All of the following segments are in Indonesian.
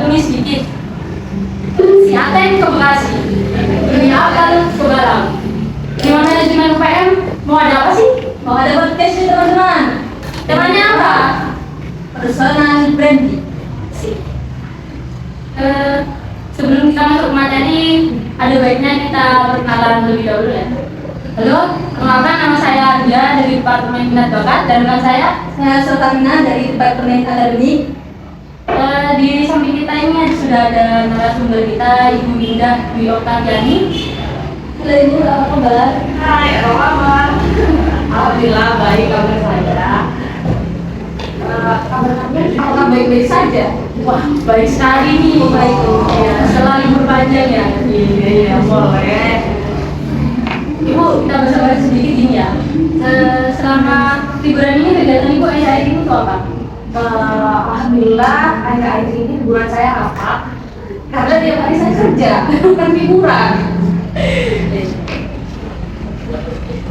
Sukabumi sedikit. Siapa yang ke Bekasi? Demi apa lu ke Balam? Gimana manajemen UPM? Mau ada apa sih? Mau ada podcast nih teman-teman. Temanya apa? Personal branding. Sebelum kita masuk ke materi, ada baiknya kita perkenalan lebih dahulu ya. Halo, kenalkan nama saya Ardia dari Departemen Minat Bakat dan rekan saya Sultamina dari Departemen Akademik. Di samping kita ini sudah ada narasumber kita, Ibu Indah Dwi Oktaviani. Halo Ibu, apa kabar? Hai, apa kabar? Alhamdulillah baik, kabar saya. Kabarnya apakah baik-baik saja? Wah, baik sekali nih. Baik. Ya, setelah libur panjang ya. Iya, boleh. Ibu, kita bahas sedikit ini ya. Selama liburan ini kegiatan Ibu akhir-akhir ini itu apa? Alhamdulillah akhir-akhir ini liburan saya apa? Karena tiap hari saya kerja, bukan liburan.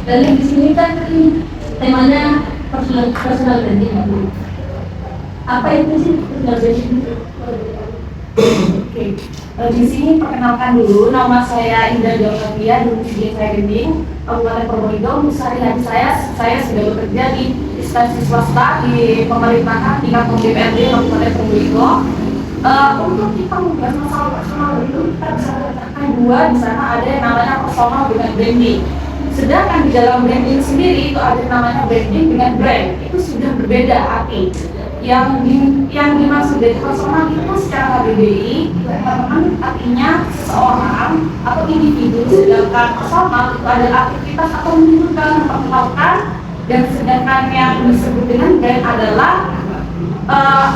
Dan di sini kan temanya personal branding. Apa itu sih personal branding? Oke. Di sini perkenalkan dulu, nama saya Indah Dwi Oktaviani, domisili saya Gending, Kabupaten Probolinggo. Sehari-hari saya sudah bekerja di instansi swasta di pemerintahan di kantor DPRD Kabupaten Probolinggo. Untuk kita membahas masalah personal itu kita bisa letakkan dua, di sana ada yang namanya personal dengan branding. Sedangkan di dalam branding sendiri itu ada yang namanya branding dengan brand. Itu sudah berbeda arti. Yang dimaksud dari personal itu secara KBBI teman-teman artinya seseorang atau individu, sedangkan personal itu adalah aktivitas atau menunjukkan, memperkenalkan, dan sedangkan yang disebut dengan brand adalah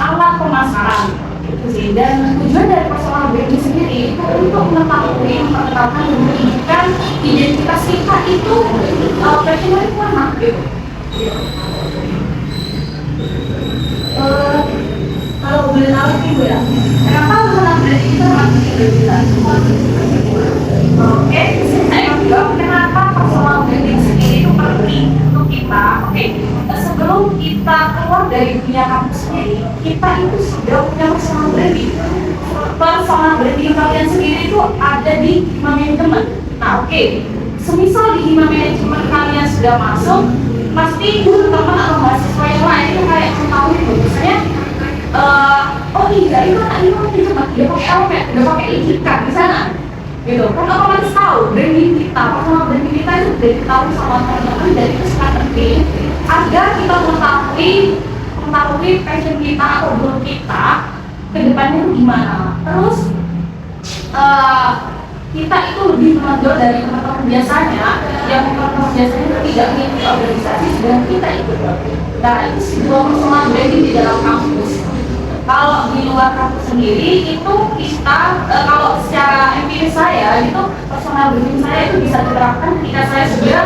alat pemasaran itu sih. Dan tujuan dari personal branding sendiri itu untuk mengetahui, memperkenalkan, dan menunjukkan identitas kita itu personal itu mana gitu. Kalau boleh tahu sih Bu ya, Kenapa personal branding itu masuk identitas? Oke, saya bilang kenapa personal branding sendiri itu penting untuk kita. Oke, sebelum kita keluar dari dunia kampus sendiri, kita itu sudah punya personal branding. Personal branding kalian sendiri itu ada di manajemen. Nah, oke, semisal di hima manajemen kalian sudah masuk, pasti teman-teman atau mahasiswa yang lain itu kayak mengetahui bahwasanya oh iya itu anak ini manajemen, dia pakai apa? Dia pakai etikat di sana, gitu. Kan otomatis tahu branding kita, personal branding kita itu sudah diketahui sama teman-teman, dan itu sangat penting agar kita mengetahui passion kita atau goal kita ke depannya itu gimana. Terus kita itu lebih menonjol dari teman-teman biasanya, yang teman-teman biasanya itu tidak mengikuti organisasi sedang kita ikut. Nah, itu sebuah personal branding di dalam kampus. Kalau di luar kampus sendiri itu kita kalau secara empiris saya itu personal branding saya itu bisa diterapkan ketika saya sudah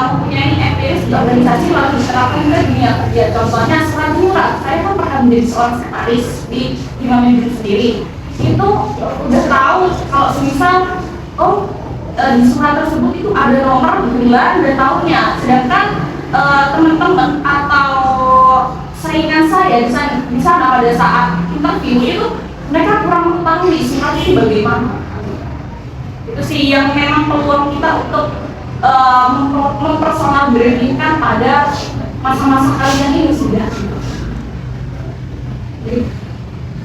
mempunyai empiris di organisasi lalu diterapkan ke dunia kerja. Contohnya setelah murah, saya kan pernah menjadi seorang sekretaris di hima manajemen sendiri. Itu udah tahu kalau semisal di surat tersebut itu ada nomor, bulan, dan tahunnya. Sedangkan teman-teman atau saingan saya di sana pada saat interview itu mereka kurang mengetahui surat ini bagaimana. Itu sih yang memang peluang kita untuk mempersonal brandingkan pada masa-masa kalian ini sudah.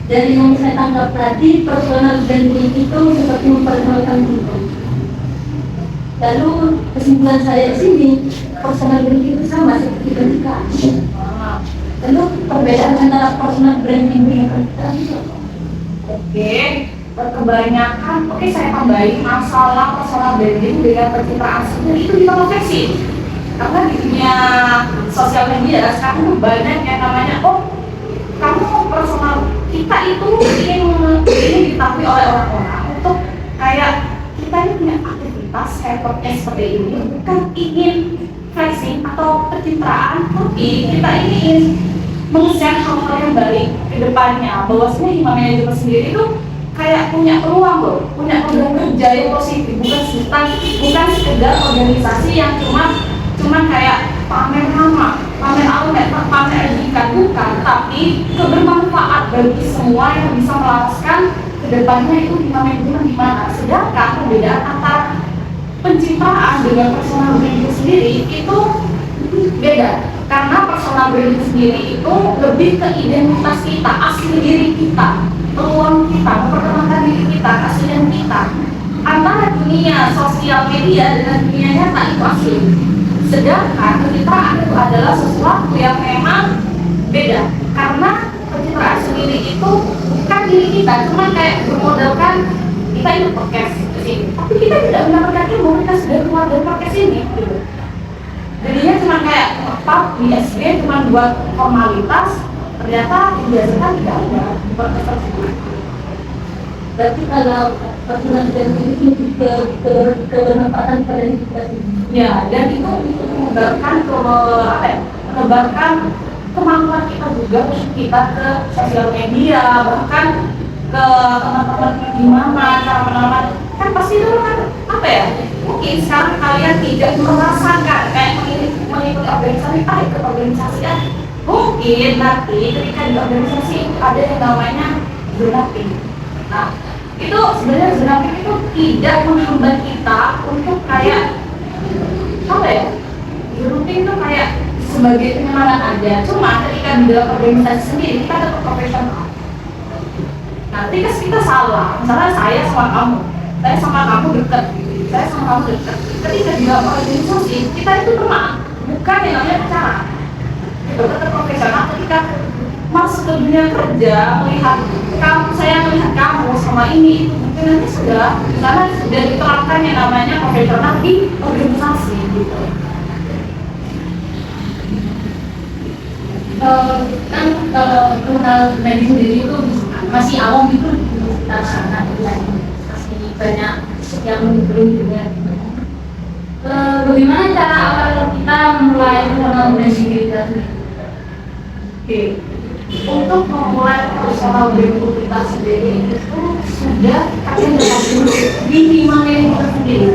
Dari yang saya tangkap tadi, personal branding itu seperti memperkenalkan diri. Lalu kesimpulan saya di sini, personal branding itu sama seperti pendidikan. Lalu perbedaan antara personal branding dengan pendidikan itu apa? Oke, kebanyakan, saya tambahin masalah personal branding dengan pencitraan sendiri itu dikonversi. Karena di dunia sosial media sekarang tuh banyak yang namanya kamu personal kita itu ingin diketahui oleh orang-orang untuk kayak kita ini punya aktivitas effortnya seperti ini, bukan ingin flexing atau pencitraan, tapi kita ingin meng-share hal-hal yang baik ke depannya. Bahwasanya hima manajemen sendiri itu kayak punya peluang loh, punya program kerja yang positif, bukan sekedar organisasi yang cuma kayak pamer nama, pamer almet, pamer etika, bukan, tapi kebermanfaat bagi semua yang bisa melaraskan kedepannya itu di manajemen di mana. Sedangkan perbedaan antara pencitraan dengan personal branding sendiri itu beda, karena personal branding sendiri itu lebih ke identitas kita, asli diri kita, peluang kita, memperkenalkan diri kita, keaslian kita. Antara dunia sosial media dengan dunia nyata itu asli. Sedangkan pencitraan itu adalah sesuatu yang memang beda, karena pencitraan sendiri itu bukan diri kita, cuma kayak bermodalkan kita itu podcast sini, tapi kita tidak mendapatkan ilmu, kita sudah keluar dari podcast ini gitu. Jadinya cuma kayak tetap di SB cuma buat formalitas, ternyata dibiasakan tidak ada di podcast tersebut. Berarti kalau personal branding itu lebih ke kebermanfaatan pada diri kita sendiri. Ya, dan itu menebarkan menebarkan kemampuan kita juga kita ke sosial media, bahkan ke teman-teman di mana cara menamat. Kan pasti itu kan apa ya, mungkin sekarang kalian tidak merasakan kayak mengikuti organisasi, ikut organisasi ya. Mungkin nanti ketika di organisasi itu ada yang namanya zonaping. Nah, itu sebenarnya zonaping itu tidak menghambat kita untuk kayak apa ya, zonaping itu kayak sebagai penyemangat aja. Cuma ketika di dalam organisasi sendiri kita tetap profesional. Nanti kita salah, misalnya saya sama kamu dekat, saya sama kamu dekat. Ketika di dalam organisasi kita itu teman, bukan yang namanya pacaran. Itu tetap profesional. Ketika masuk ke dunia kerja, melihat kamu, saya melihat kamu sama ini, mungkin nanti sudah, karena sudah diterapkan yang namanya profesional di organisasi gitu. Kan kalau kenal branding sendiri itu masih awam gitu di sekitar sana, masih banyak yang belum juga. Bagaimana cara awal kita memulai personal branding kita sendiri? Oke, untuk memulai personal branding kita sendiri itu sudah kalian dulu di manajemen kita sendiri.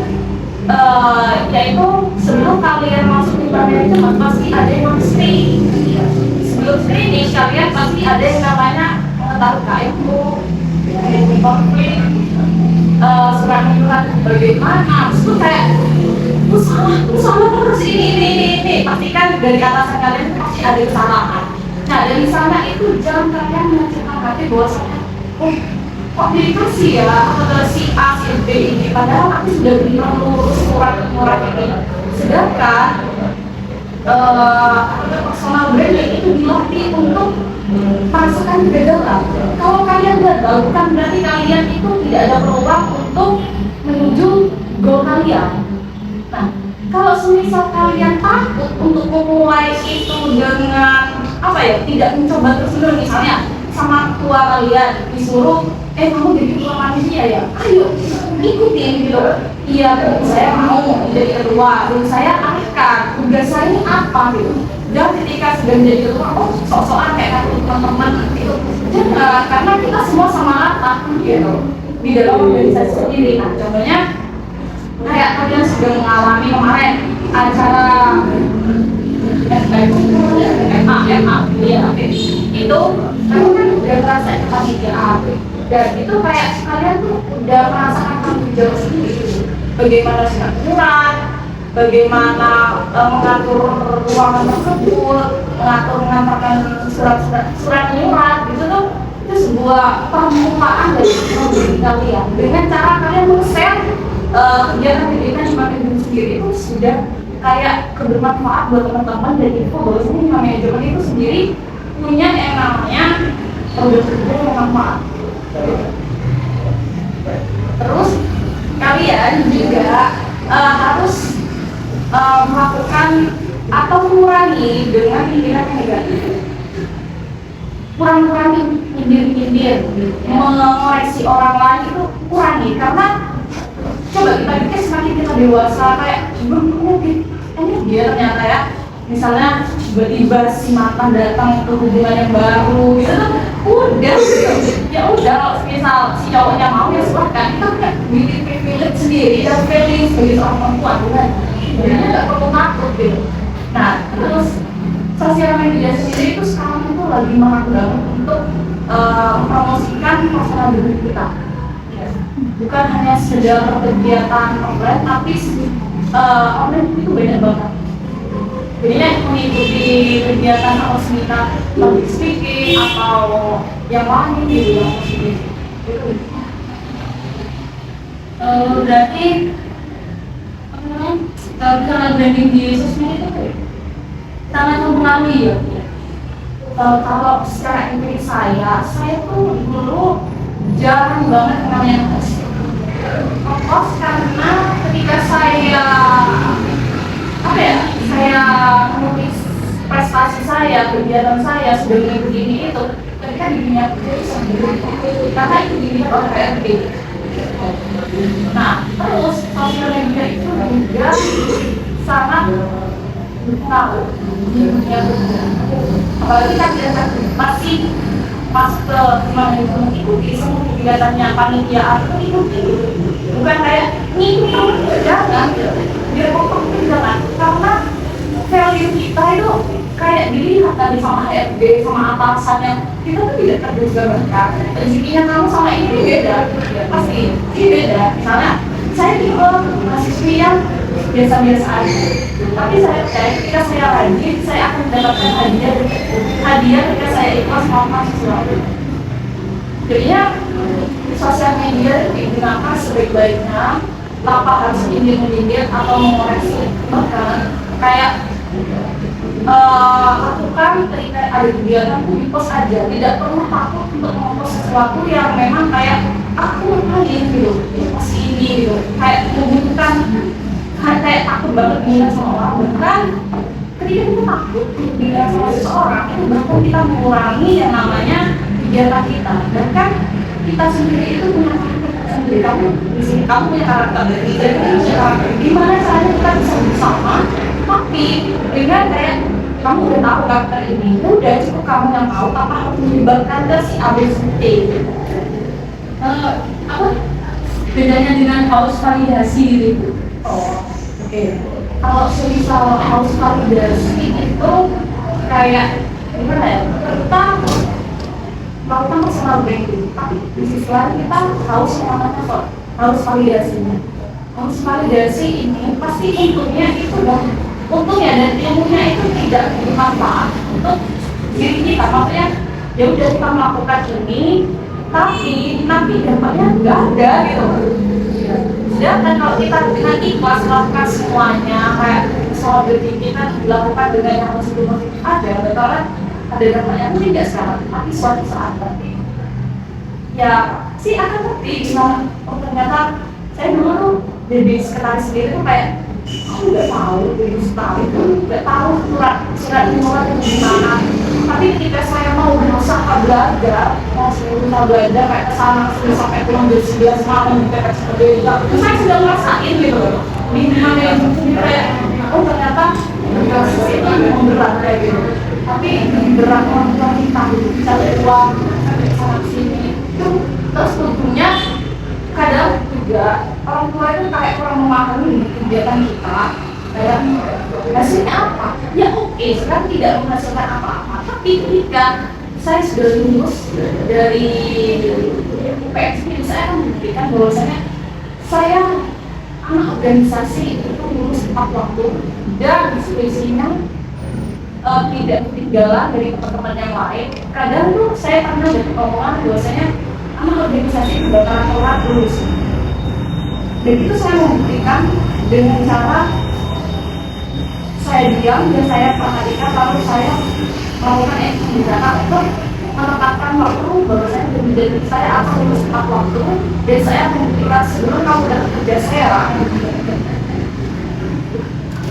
Yaitu sebelum kalian masuk di manajemen pasti ada yang screening. Sebelum screening kalian pasti ada yang namanya mengetahui KMU, konflik, surat menyurat bagaimana. Itu kayak usaha terus ini pastikan dari atasan kalian pasti ada kesalahan. Nah dari sana itu jangan kalian menunjukkan hati bahwasanya kok diri sih ya, atau si A, si B ini, padahal aku sudah perlu surat ini. Sedangkan personal branding itu dilatih untuk masukkan kegagalan. Kalau kalian gagal, bukan berarti kalian itu tidak ada peluang untuk menuju goal kalian. Nah, kalau semisal kalian takut untuk memulai itu dengan apa ya, tidak mencoba terus-menerus, misalnya sama tua kalian disuruh kamu jadi ketua manusia ya, ayo ikutin gitu. Iya, saya mau jadi ketua, dan saya akan tugas saya ini apa gitu. Dan ketika sudah menjadi ketua, sok-sokan kayak teman-teman gitu. Jangan, karena kita semua sama rata gitu di dalam organisasi sendiri. Nah, contohnya kayak kalian sudah mengalami kemarin acara itu kamu kan udah merasa kepanitiaan, dan itu kayak kalian tuh udah merasakan tanggung jawab sendiri, bagaimana surat surat, bagaimana mengatur ruangan tersebut, mengantarkan surat menyurat gitu tuh. Itu sebuah permukaan dari diri kalian dengan cara kalian men-share kegiatan-kegiatan di manajemen sendiri itu sudah kayak kebermanfaat buat teman-teman, dan info bahwa ini manajemen itu sendiri punya yang namanya produk kerja yang bermanfaat. Terus kalian juga harus melakukan atau mengurangi dengan pikiran yang negatif. Kurangi nyindir-nyindir, mengoreksi orang lain itu kurangi, karena coba kita pikir semakin kita dewasa kayak ini dia ternyata ya, misalnya tiba-tiba si mantan datang ke hubungan yang baru gitu tuh udah ya udah, misal si cowoknya mau ya silahkan, kita punya privilege sendiri dan feeling sebagai seorang perempuan kan, jadi nggak perlu takut gitu. Nah, terus sosial media sendiri itu sekarang itu lagi marak banget untuk mempromosikan personal branding kita. Bukan hanya sekedar kegiatan offline, tapi online itu banyak banget. Jadinya mengikuti kegiatan atau seminar public speaking atau yang lain gitu yang positif. Itu. Berarti apa namanya? Personal branding di sosmed itu sangat mempengaruhi ya. Kalau secara empiris saya tuh dulu jarang banget namanya post. Post karena ketika saya saya menulis prestasi saya, kegiatan saya sudah mengikuti ini itu, ketika di dunia kerja itu sendiri, karena itu dilihat oleh HRD. Nah, terus sosial media itu juga sangat berpengaruh di dunia kerja. Apalagi kan kita masih pas ke mana itu mengikuti semua kegiatannya panitia atau ikuti, bukan kayak ngikuti jangan, biar kompeten jangan, karena value kita itu kayak dilihat tadi sama HRD sama atasannya, kita tuh tidak terduga-duga rezekinya kamu sama ini beda, pasti ini beda. Misalnya saya tipe mahasiswi yang biasa-biasa aja, tapi saya percaya ketika saya rajin saya akan mendapatkan hadiah ketika saya ikhlas melakukan sesuatu. Jadinya sosial media digunakan sebaik-baiknya tanpa harus menyindir atau mengoreksi, bahkan kayak lakukan ketika ada kegiatan di post aja, tidak perlu takut untuk mempost sesuatu yang memang kayak aku ngapain gitu, pasti ini gitu, kayak membutuhkan kayak takut banget dilihat sama orang. Bahkan ketika kita takut dilihat sama seseorang itu bahkan kita mengurangi yang namanya kegiatan kita. Bahkan kita sendiri itu punya karakter sendiri. Kamu di sini kamu punya karakter, dan punya karakter. Gimana caranya kita bisa bersama? Tapi dengan kayak kamu udah tahu karakter ini, udah cukup kamu yang tahu tanpa harus melibatkan ke si A B C D. Apa bedanya dengan haus validasi gitu? Oke. Kalau semisal haus validasi itu kayak gimana ya? Kita melakukan personal branding, tapi di sisi lain kita haus yang namanya haus validasinya. Haus validasi ini pasti inputnya itu untungnya dan ilmunya itu tidak bermanfaat untuk diri kita. Maksudnya ya udah kita melakukan ini, tapi nanti dampaknya nggak ada gitu. Sedangkan kalau kita dengan ikhlas melakukan semuanya, kayak soal diri kita dilakukan dengan yang positif ada, bakalan ada dampaknya mungkin tidak sekarang, tapi suatu saat nanti. Ya sih akan ngerti gimana. Oh ternyata saya dulu tuh jadi sekretaris sendiri tuh kayak aku nggak tahu dari setahun itu nggak tahu surat imuran itu gimana. Tapi ketika saya mau berusaha belajar, kayak kesana sampai pulang jam 11 malam di TPS seperti itu, saya sudah ngerasain gitu di mana yang sendiri kayak oh ternyata berkasus itu memang berat kayak gitu. Tapi berat orang tua kita bisa uang sampai sana sini itu terus tentunya kadang juga orang tua itu kayak kurang memahami kegiatan kita. Kayak hasilnya apa? Ya oke, sekarang tidak menghasilkan apa-apa. Tapi ketika saya sudah lulus dari UPS ini, saya akan membuktikan bahwasanya saya anak organisasi itu lulus tepat waktu dan diskusinya tidak ketinggalan dari teman-teman yang lain. Kadang tuh saya pernah dapat omongan bahwasanya anak organisasi itu bakalan telat lulus. Dan itu saya membuktikan dengan cara saya diam dan saya perhatikan, lalu saya melakukan action di sana untuk menetapkan waktu bahwa saya menjadi saya akan lulus tepat waktu dan saya membuktikan sebelum kamu dapat kerja saya.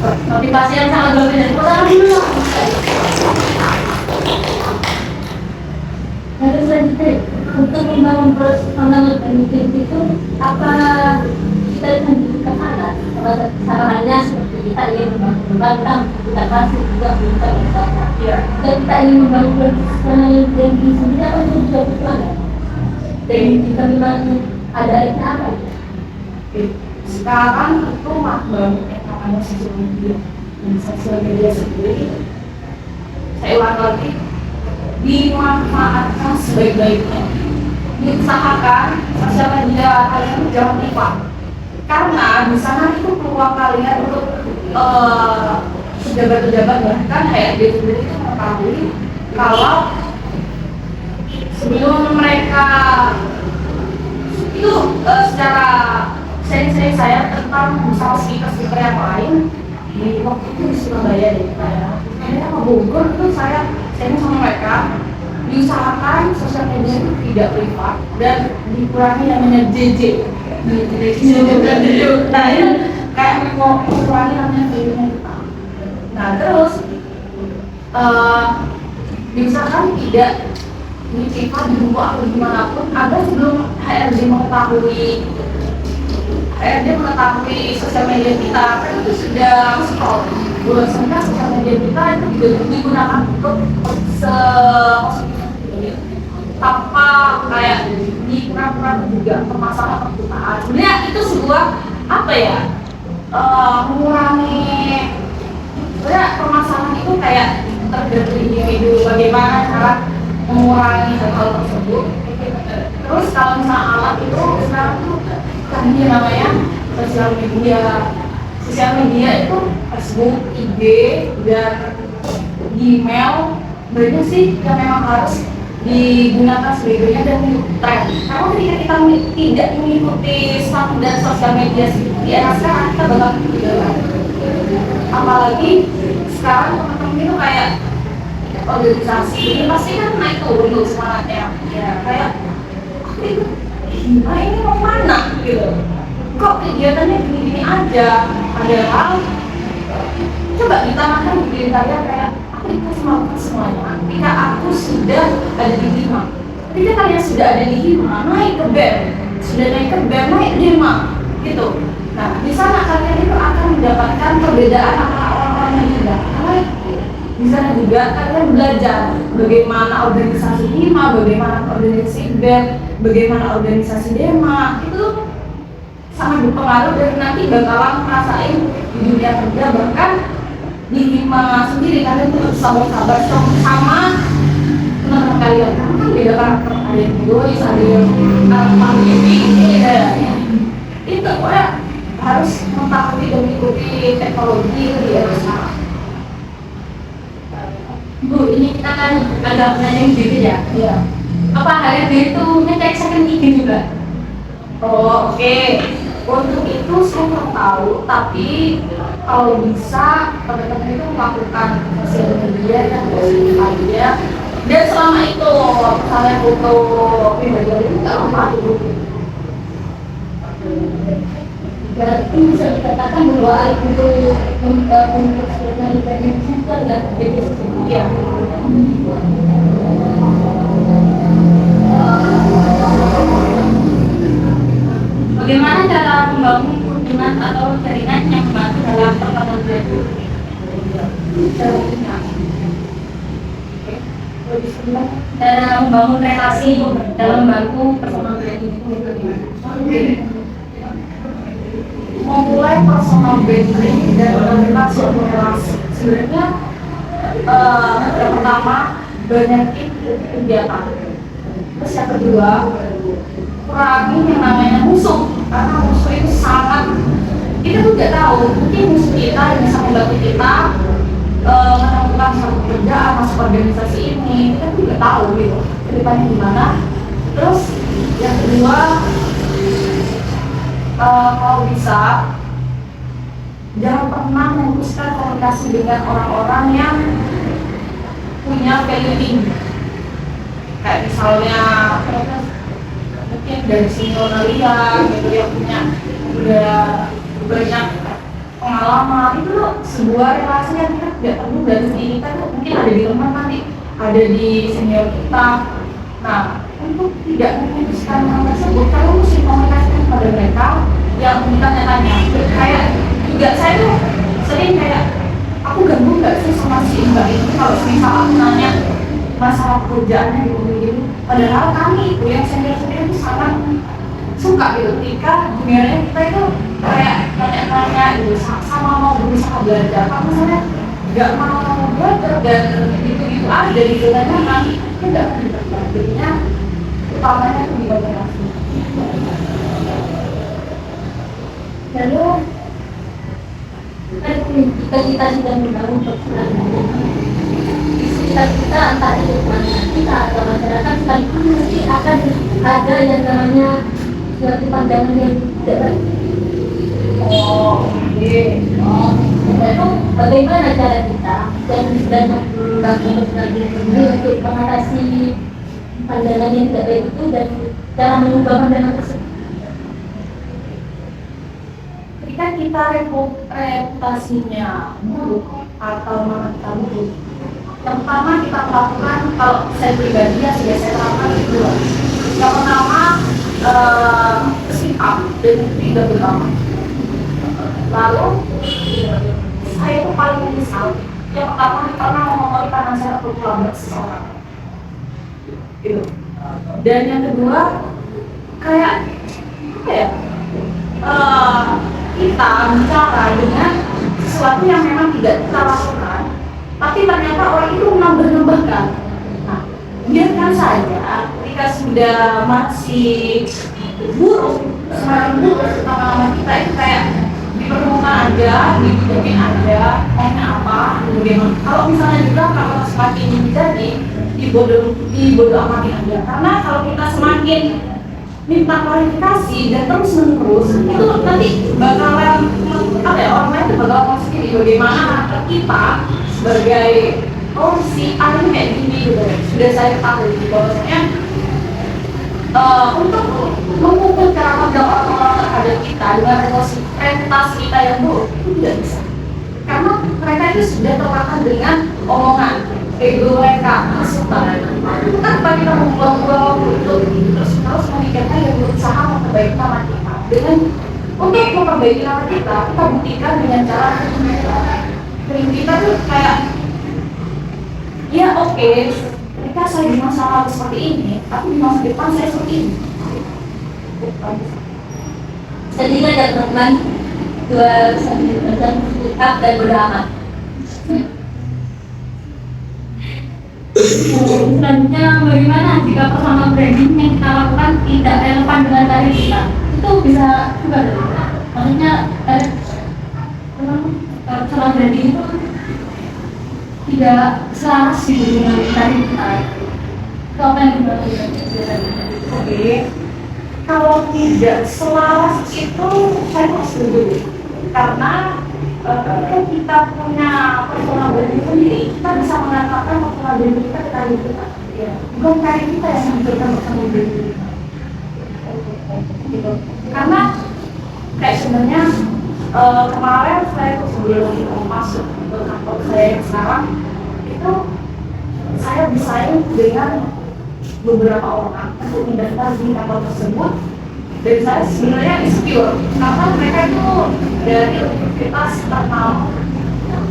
Motivasi yang sangat berbeda. Pertama dulu. Lalu selanjutnya untuk membangun personal branding itu apa kita lanjut ke mana? Caranya seperti kita ingin membangun kita masih juga bisa bersama. Dan kita ingin membangun personal branding sendiri apa itu juga bagaimana? Dan jika memang ada itu apa? Sekarang itu banyak yang namanya social media. di sosial media sendiri, saya ulang lagi, dimanfaatkan sebaik-baiknya. Diusahakan sosial media kalian itu jangan lupa, karena di sana itu peluang kalian untuk pejabat-pejabat bahkan HRD sendiri itu mengetahui kalau sebelum mereka itu secara sharing saya tentang usaha speaker yang lain di waktu itu di Surabaya deh, kayak apa Bogor itu saya sharing sama mereka, diusahakan sosial media itu tidak privat dan dikurangi namanya JJ. Nah ini kayak mau kurangi namanya value-nya kita. Nah terus diusahakan tidak dicetak di buku atau dimanapun agar sebelum HRD mengetahui sosial media kita, kan itu sudah scroll. Bahwasanya sosial media kita itu juga digunakan untuk tanpa kayak di pura-pura juga pemasangan permukaan. Sebenarnya itu sebuah apa ya, mengurangi. Sebenarnya permasalahan itu kayak tergantung individu bagaimana cara mengurangi hal tersebut. Terus kalau misalnya alat itu sekarang tuh canggih namanya sosial media itu Facebook, IG, dan Gmail, banyak sih yang memang harus digunakan sebagainya dan tren. Karena ketika kita tidak mengikuti standar sosial media di era sekarang, kita bakal ketinggalan. Apalagi sekarang teman-teman itu kayak organisasi ini pasti kan naik turun tuh semangatnya, ya kayak nah ini mau mana gitu, kok kegiatannya gini-gini aja, padahal coba ditamakan di diri kalian kayak aku ikhlas melakukan semuanya ketika aku sudah ada di Hima. Ketika kalian sudah ada di Hima, naik ke BEM, naik ke Hima gitu. Nah di sana kalian itu akan mendapatkan perbedaan antara orang-orang yang tidak naik. Di sana juga kalian belajar bagaimana organisasi Hima, bagaimana organisasi BEM, bagaimana organisasi Dema. Itu sangat berpengaruh dan nanti bakalan ngerasain di dunia kerja, bahkan di Hima sendiri kalian tuh harus sabar-sabar sama teman-teman kalian. Karena kan beda karakter, ada yang egois, ada yang paling beda. Itu pokoknya harus mengetahui dan mengikuti teknologi di era sekarang. Bu, ini kita kan agak nanya gitu ya. Iya. Apa HRD itu ngecek second IG juga? Oh, oke. Untuk itu saya kurang tahu, tapi kalau bisa teman-teman itu melakukan sosial media dan media. Dan selama itu misalnya foto pribadi itu nggak apa dulu. Berarti bisa dikatakan bahwa untuk sosial media itu adalah jadi Iya. Bagaimana cara membangun hubungan atau jaringan yang membantu dalam perkembangan belajar? Cara membangun relasi dalam membantu perkembangan belajar itu bagaimana? Memulai personal branding dan relasi sebenarnya yang pertama banyakin kegiatan. Terus yang kedua kurangi yang namanya musuh, karena musuh itu sangat, kita tuh nggak tahu, mungkin musuh kita yang bisa membantu kita menemukan satu pekerjaan masuk organisasi ini, kita tuh nggak tahu gitu kedepannya gimana. Terus yang kedua kalau bisa jangan pernah memutuskan komunikasi dengan orang-orang yang punya value tinggi, kayak misalnya mungkin dari senior kalian gitu yang punya udah banyak pengalaman. Itu loh sebuah relasi yang kita tidak perlu dari diri kita tuh mungkin ada di teman nanti ada di senior kita. Nah untuk tidak memutuskan hal tersebut, kalau mesti komunikasikan pada mereka yang ditanya-tanya. Kayak juga saya tuh sering kayak aku ganggu nggak sih sama si mbak ini kalau misal aku nanya masalah pekerjaannya gitu. Padahal kami itu yang senior itu sangat suka gitu ketika dunianya kita itu kayak tanya-tanya gitu sama mau berusaha belajar. Kalau misalnya nggak mau belajar dan gitu-gitu aja gitu kan itu nggak akan berkembang. Jadinya utamanya itu di motivasi. Lalu kan jika kita sudah membangun persoalan kita antara lingkungan kita atau masyarakat sekalipun mesti akan ada yang namanya suatu pandangan yang tidak baik. Lalu bagaimana cara kita dan mengembangkan personal ini untuk mengatasi pandangan yang tidak baik itu dan cara mengubah pandangan tersebut? Ketika kita reputasinya buruk atau kita buruk, yang pertama kita lakukan, kalau saya pribadi ya sudah saya lakukan itu. Yang pertama speak up dan tidak berlama. Lalu saya itu paling menyesal. Yang pertama pernah mengotori nasihat untuk melamar seseorang. Gitu. Dan yang kedua kayak apa ya? Kita bicara dengan sesuatu yang memang tidak kita lakukan, tapi ternyata orang itu menambah-nambahkan. Nah, biarkan saja ketika sudah masih buruk, semakin buruk, lama-lama kita itu kayak di permukaan aja, dibujukin aja, maunya apa, bagaimana. Kalau misalnya juga kalau semakin menjadi dibodoh amatin aja. Karena kalau kita semakin minta klarifikasi dan terus menerus itu nanti bakalan apa ya, orang lain itu bakal masukin di bagaimana kita sebagai si A ini kayak gini gitu. Sudah saya ketahui bahwasanya untuk mengukur cara pandang orang-orang terhadap kita dengan reputasi kita yang buruk itu tidak bisa, karena mereka itu sudah termakan dengan omongan ego mereka, masukan. Itu kan kita membuang-buang untuk terus memikirkan yang berusaha memperbaiki nama kita. Dengan untuk memperbaiki nama kita buktikan dengan cara kita tuh kayak ya oke, ketika saya di masa lalu seperti ini, tapi di masa depan saya seperti ini. Jadi ada teman dua sambil speak up dan beramal. Selanjutnya, bagaimana jika personal branding yang kita lakukan tidak relevan dengan karir kita? Itu bisa juga dong. Maksudnya personal branding itu tidak selaras dengan karir kita. Itu apa yang dimaksudkan? Oke, kalau tidak selaras itu saya harus setuju, karena ketika kita punya personal branding sendiri, kita bisa mengatakan personal branding kita ke karir kita, ya. Bukan karir kita yang menentukan personal branding kita. Gitu. Karena kayak sebenarnya kemarin saya tuh sebelum masuk ke kantor saya yang sekarang itu saya bersaing dengan beberapa orang untuk mendaftar di kantor tersebut, dan saya sebenarnya insecure karena mereka itu dari universitas terkenal.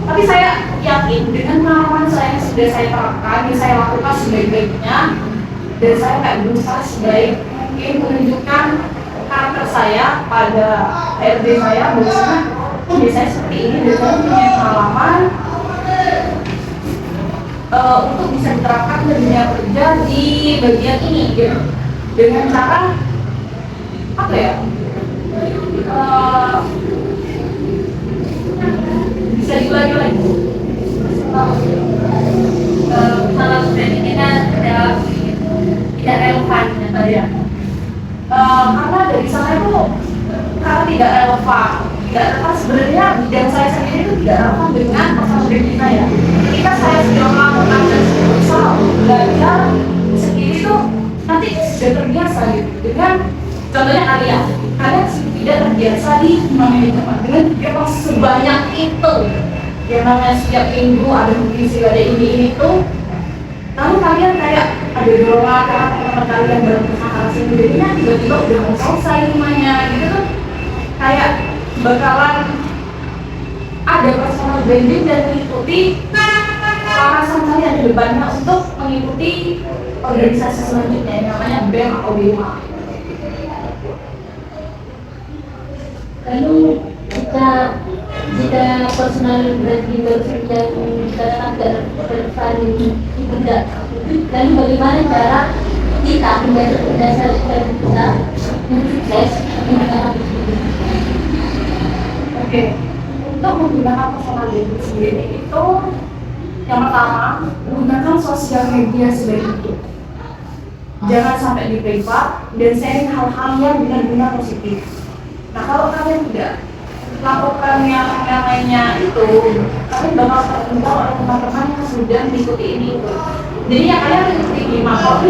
Tapi saya yakin dengan pengalaman saya yang sudah saya terapkan, yang saya lakukan sebaik-baiknya, dan saya kayak berusaha sebaik mungkin menunjukkan karakter saya pada HRD saya bahwasanya saya seperti ini, dan saya punya pengalaman untuk bisa diterapkan ke dunia kerja di bagian ini gitu. Dengan cara apa ya, bisa diulangi lagi Personal branding kita tidak relevan dengan ya. Karena dari sana itu karena tidak relevan sebenarnya bidang saya sendiri itu tidak relevan dengan personal branding kita ya. Ketika saya sudah melakukan dan berusaha belajar sendiri itu nanti sudah terbiasa gitu dengan contohnya kalian tidak terbiasa di manajemen dengan memang sebanyak itu yang namanya setiap minggu ada mengisi, ada ini itu, lalu kalian kayak ada dorongan karena teman-teman kalian berusaha sini, jadinya tiba-tiba udah mau selesai semuanya gitu tuh kayak bakalan ada personal branding dan mengikuti alasan kalian di depannya untuk mengikuti organisasi selanjutnya yang namanya BEM atau BEMA. Lalu jika personal branding yang kita terdepan itu tidak, lalu bagaimana cara kita berdasarkan kita untuk sukses menggunakan Oke, untuk menggunakan personal branding sendiri itu yang pertama, gunakan sosial media sebaik mungkin. Jangan sampai di privat dan sharing hal-hal yang benar-benar positif. Nah, kalau kalian tidak lakukan yang namanya itu, kalian bakal tertinggal oleh teman-teman yang sudah mengikuti ini itu. Jadi yang kalian ikuti gimana? Kalau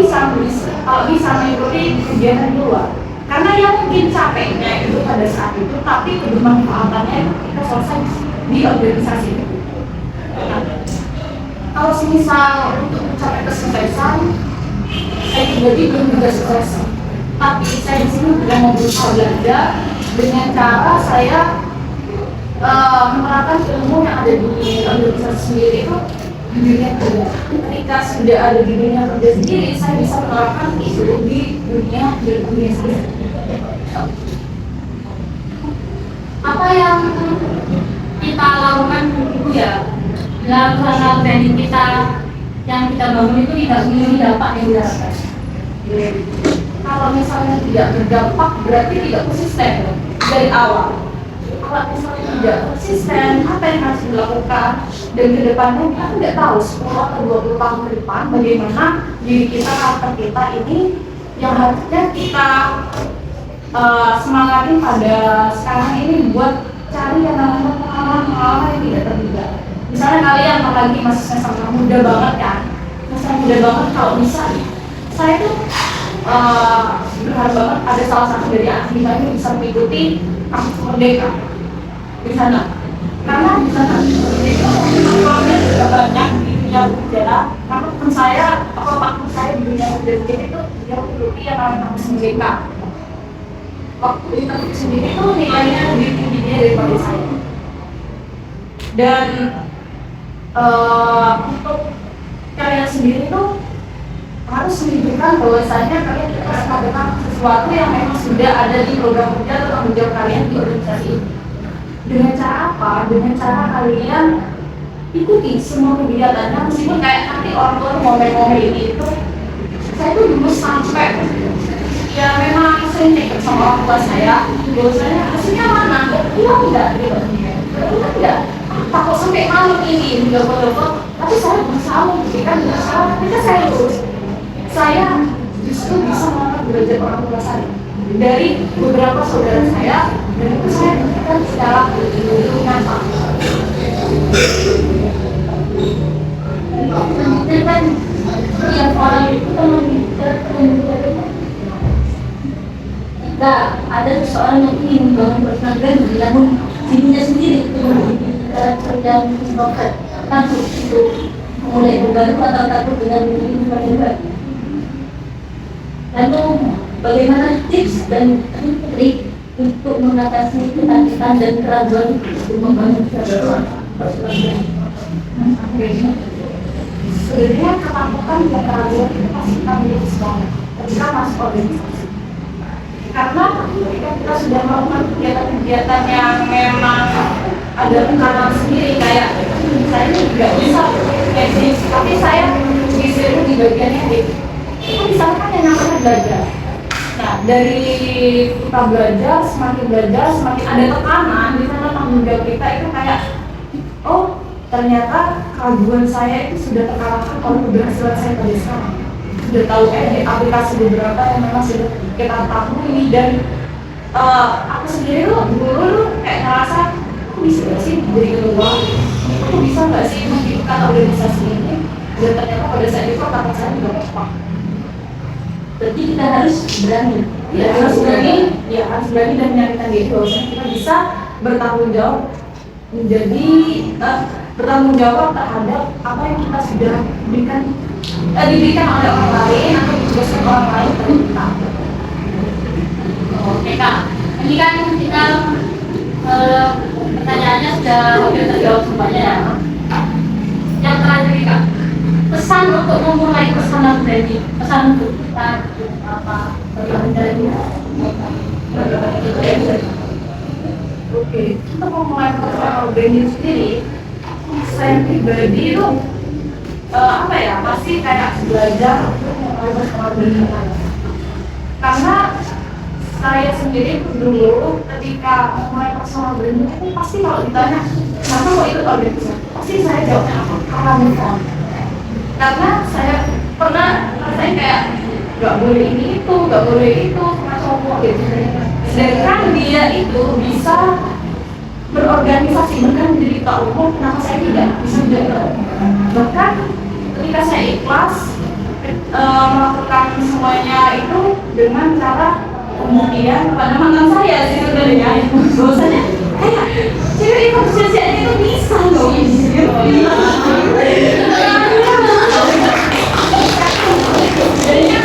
bisa mengikuti kegiatan di luar. Karena yang mungkin capeknya itu pada saat itu, tapi kebermanfaatannya ketika selesai di organisasi itu. Nah, kalau semisal untuk mencapai kesuksesan, saya pribadi belum juga sukses. Tapi saya di sini juga mau berusaha belajar dengan cara saya menerapkan ilmu yang ada di organisasi sendiri itu di dunia kerja. Ketika sudah ada di dunia kerja sendiri, saya bisa menerapkan itu di dunia sendiri. Apa yang kita lakukan itu ya dalam personal branding kita yang kita bangun itu tidak memiliki dampak yang diharapkan. Kalau misalnya tidak berdampak berarti tidak konsisten dari awal. Kalau misalnya tidak konsisten, apa yang harus dilakukan dan ke depannya kita tidak tahu 10 atau 20 tahun ke depan bagaimana diri kita, karakter kita ini yang harusnya kita semangatin pada sekarang ini buat cari yang namanya pengalaman-pengalaman yang tidak terduga. Misalnya kalian apalagi masih sama muda banget kan, masih muda banget kalau bisa saya tuh berharap banget ada salah satu dari anak kita ini bisa mengikuti kampus Merdeka di sana. Karena di sana itu pengalaman juga banyak di dunia kerja. Karena teman saya, partner saya di dunia kerja itu dia mengikuti yang namanya kampus Merdeka. Waktu di kampus sendiri itu nilainya lebih tinggi daripada saya. Dan untuk kalian sendiri tuh harus menunjukkan bahwasanya kalian harus melakukan sesuatu yang memang sudah ada di program kerja atau tanggung jawab kalian di organisasi ini. Dengan cara apa? Dengan cara kalian ikuti semua kegiatannya, meskipun kayak nanti orang tua ngomel-ngomel ini itu. Saya tuh dulu sampai ya memang sering ikut sama orang tua saya, bahwasanya hasilnya mana? Iya tidak, tidak. Takut sampai malam ini telepon, tapi saya berusaha membuktikan ketika saya lulus, saya justru bisa mengangkat derajat orang tua saya dari beberapa saudara saya, dan itu saya buktikan secara nyata. dan yang orang itu jika ada seseorang yang ingin membangun personal branding, namun dirinya sendiri dan dokter takut itu mulai berbaru atau takut dengan lingkungan. Lalu bagaimana tips dan trik untuk mengatasi ketakutan dan keraguan untuk membangun personal branding? Sebenarnya ketakutan dan keraguan itu pasti kita miliki semua ketika masuk organisasi. Karena ketika kita sudah melakukan kegiatan-kegiatan yang memang ada tekanan sendiri, kayak saya ini tidak bisa eksis, tapi saya disuruh di bagian edit. Itu misalkan yang namanya belajar. Nah, dari kita belajar, semakin ada tekanan, di sana tanggung jawab kita itu kayak, oh ternyata keraguan saya itu sudah terkalahkan oleh keberhasilan saya pada sekarang. Sudah tahu edit aplikasi beberapa yang memang sudah kita tahu ini, dan aku sendiri dulu kayak ngerasa aku bisa nggak sih jadi ketua, aku bisa nggak sih menghidupkan organisasi ini, dan ternyata pada saat itu kata saya juga tepat. Berarti kita harus berani. Harus berani dan menyatakan diri bahwasanya kita bisa bertanggung jawab bertanggung jawab terhadap apa yang kita sudah diberikan oleh orang lain atau ditugaskan orang lain kepada kita. Oke Kak, ini kan kita pertanyaannya sudah hampir terjawab semuanya ya. Yang terakhir nih Kak, pesan untuk memulai personal branding, pesan untuk kita apa dari Oke, untuk memulai personal branding sendiri, saya pribadi itu apa ya, pasti kayak belajar untuk memulai personal branding. Karena saya sendiri dulu ketika mulai personal branding itu pasti kalau ditanya kenapa kok ikut organisasi, pasti saya jawabnya apa? Karena move on. Karena saya pernah ngerasain kayak nggak boleh ini itu, nggak boleh itu, karena cowok gitu. Sedangkan dia itu bisa berorganisasi, bahkan menjadi ketua umum, kenapa saya tidak bisa menjadi ketua umum? Bahkan ketika saya ikhlas melakukan semuanya itu dengan cara kemudian kepada mantan saya sih sebenarnya, bahwasanya kayak cewek itu sosialnya itu bisa loh. Jadinya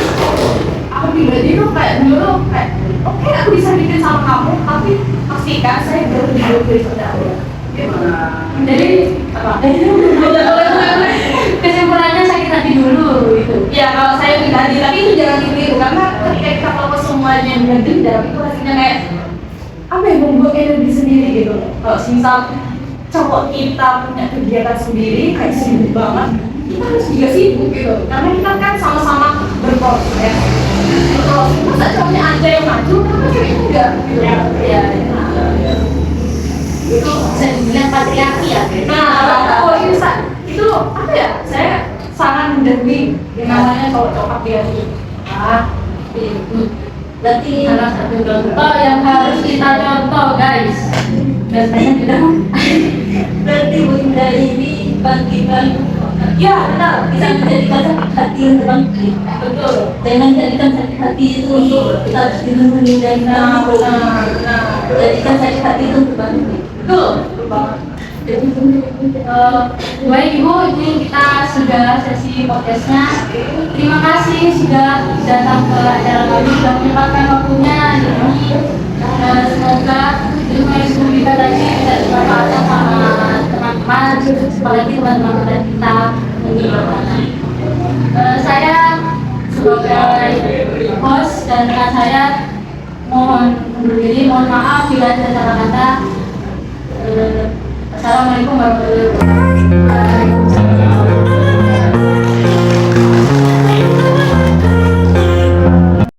aku pribadi tuh kayak dulu kayak oke, aku bisa bikin sama kamu, tapi pastikan saya baru dari saudara. Jadi apa? Kesimpulannya sakit hati dulu itu. Ya kalau saya pribadi, tapi itu jangan ditiru karena ketika kita fokus semuanya dengan dendam itu hasilnya kayak apa ya, membuat energi sendiri gitu. Kalau misal cowok kita punya kegiatan sendiri kayak sibuk banget, kita harus juga sibuk gitu. Karena kita kan sama-sama berproses. Kalau masa cowoknya aja yang maju, kenapa cewek enggak gitu? Ya. Itu bisa dibilang patriarki ya. Nah, itu apa ya? Saya sangat mendahului yang namanya cowok-cowok patriarki. Berarti Salah satu contoh yang harus kita contoh, guys. dan saya bilang berarti Bunda ini bangkitan, Ya, benar. bisa menjadikan sakit hati yang terbangkit. Betul. Jangan jadikan sakit hati itu kita harus dilindungi dari Nah, kamu. benar. Jadikan sakit hati itu terbangkit. Betul. Betul banget. Baik Ibu, ini kita sudah sesi podcastnya. Terima kasih sudah datang ke acara kami, sudah menyempatkan waktunya di sini. Semoga ilmu yang kita tadi bisa bermanfaat sama teman-teman, apalagi teman-teman kita ini. Saya sebagai host dan rekan saya mohon undur diri, mohon maaf bila ada salah kata. Assalamualaikum warahmatullahi wabarakatuh.